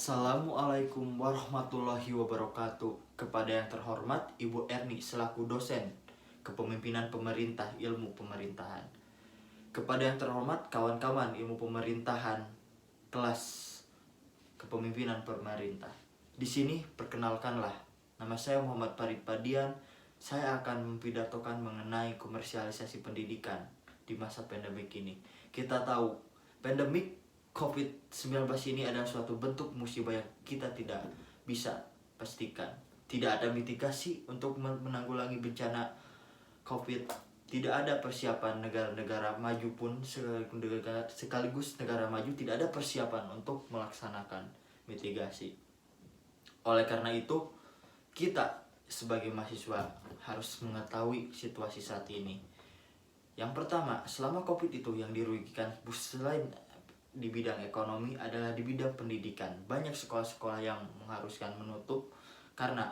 Assalamualaikum warahmatullahi wabarakatuh. Kepada yang terhormat Ibu Erni selaku dosen Kepemimpinan Pemerintah Ilmu Pemerintahan. Kepada yang terhormat kawan-kawan ilmu pemerintahan kelas Kepemimpinan Pemerintah. Di sini perkenalkanlah, nama saya Muhammad Farid Padian. Saya akan mempidatokan mengenai komersialisasi pendidikan di masa pandemik ini. Kita tahu pandemik COVID-19 ini adalah suatu bentuk musibah yang kita tidak bisa pastikan. Tidak ada mitigasi untuk menanggulangi bencana COVID. Tidak ada persiapan negara-negara maju pun sekaligus negara maju tidak ada persiapan untuk melaksanakan mitigasi. Oleh karena itu, kita sebagai mahasiswa harus mengetahui situasi saat ini. Yang pertama, selama COVID itu yang dirugikan selain di bidang ekonomi adalah di bidang pendidikan. Banyak sekolah-sekolah yang mengharuskan menutup karena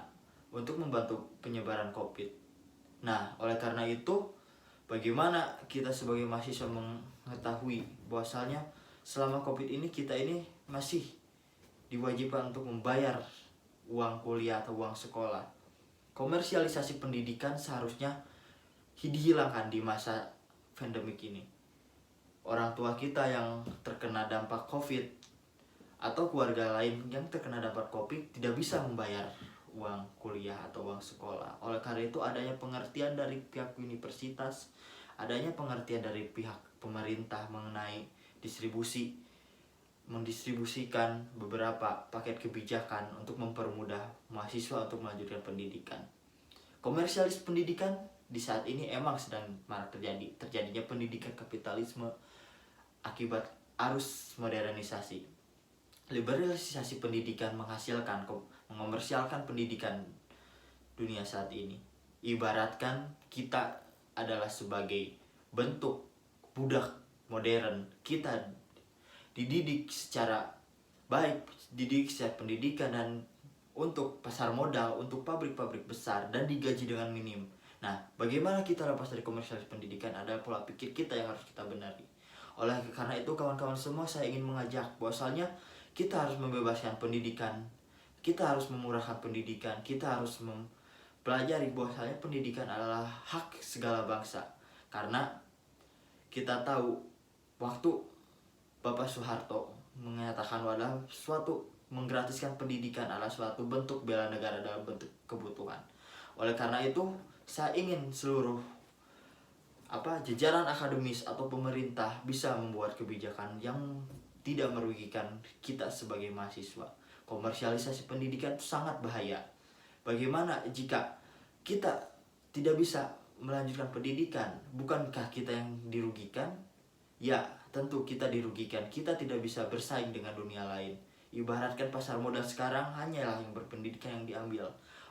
untuk membantu penyebaran COVID. Nah, oleh karena itu, bagaimana kita sebagai mahasiswa mengetahui bahwasalnya selama COVID ini kita ini masih diwajibkan untuk membayar uang kuliah atau uang sekolah. Komersialisasi pendidikan seharusnya dihilangkan di masa pandemik ini. Orang tua kita yang terkena dampak COVID atau keluarga lain yang terkena dampak COVID tidak bisa membayar uang kuliah atau uang sekolah. Oleh karena itu adanya pengertian dari pihak universitas, adanya pengertian dari pihak pemerintah mengenai mendistribusikan beberapa paket kebijakan untuk mempermudah mahasiswa untuk melanjutkan pendidikan. Komersialis pendidikan di saat ini emang sedang marak terjadinya pendidikan kapitalisme akibat arus modernisasi. Liberalisasi pendidikan mengomersialkan pendidikan dunia saat ini. Ibaratkan kita adalah sebagai bentuk budak modern. Kita dididik secara baik, dididik secara pendidikan dan untuk pasar modal, untuk pabrik-pabrik besar dan digaji dengan minim. Nah, bagaimana kita lepas dari komersialisasi pendidikan adalah pola pikir kita yang harus kita benahi. Oleh karena itu kawan-kawan semua, saya ingin mengajak bahwasanya kita harus membebaskan pendidikan, kita harus memurahkan pendidikan, kita harus mempelajari bahwasanya pendidikan adalah hak segala bangsa. Karena kita tahu waktu Bapak Soeharto mengatakan adalah suatu menggratiskan pendidikan adalah suatu bentuk bela negara dalam bentuk kebutuhan. Oleh karena itu, saya ingin seluruh jajaran akademis atau pemerintah bisa membuat kebijakan yang tidak merugikan kita sebagai mahasiswa. Komersialisasi pendidikan itu sangat bahaya. Bagaimana jika kita tidak bisa melanjutkan pendidikan? Bukankah kita yang dirugikan? Ya, tentu kita dirugikan. Kita tidak bisa bersaing dengan dunia lain. Ibaratkan pasar modal sekarang hanyalah yang berpendidikan yang diambil.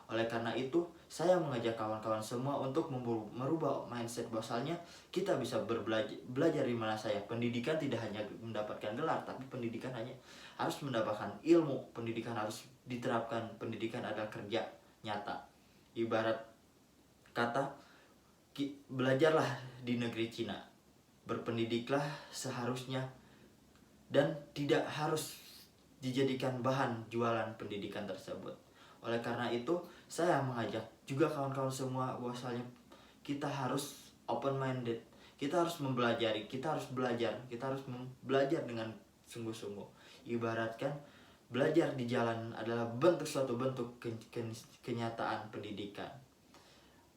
Oleh karena itu, saya mengajak kawan-kawan semua untuk merubah mindset bahwasannya kita bisa belajar di mana saya. Pendidikan tidak hanya mendapatkan gelar, tapi pendidikan hanya harus mendapatkan ilmu. Pendidikan harus diterapkan. Pendidikan adalah kerja nyata. Ibarat kata, belajarlah di negeri Cina. Berpendidiklah seharusnya dan tidak harus dijadikan bahan jualan pendidikan tersebut. Oleh karena itu, saya mengajak juga kawan-kawan semua bahwasanya kita harus open minded. Kita harus mempelajari, kita harus belajar dengan sungguh-sungguh. Ibaratkan belajar di jalan adalah suatu bentuk kenyataan pendidikan.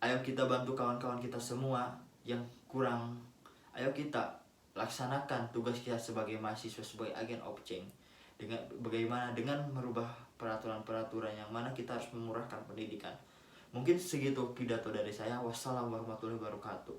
Ayo kita bantu kawan-kawan kita semua yang kurang. Ayo kita laksanakan tugas kita sebagai mahasiswa, sebagai agen of change. Dengan merubah peraturan-peraturan yang mana kita harus memurahkan pendidikan. Mungkin segitu pidato dari saya. Wassalamualaikum warahmatullahi wabarakatuh.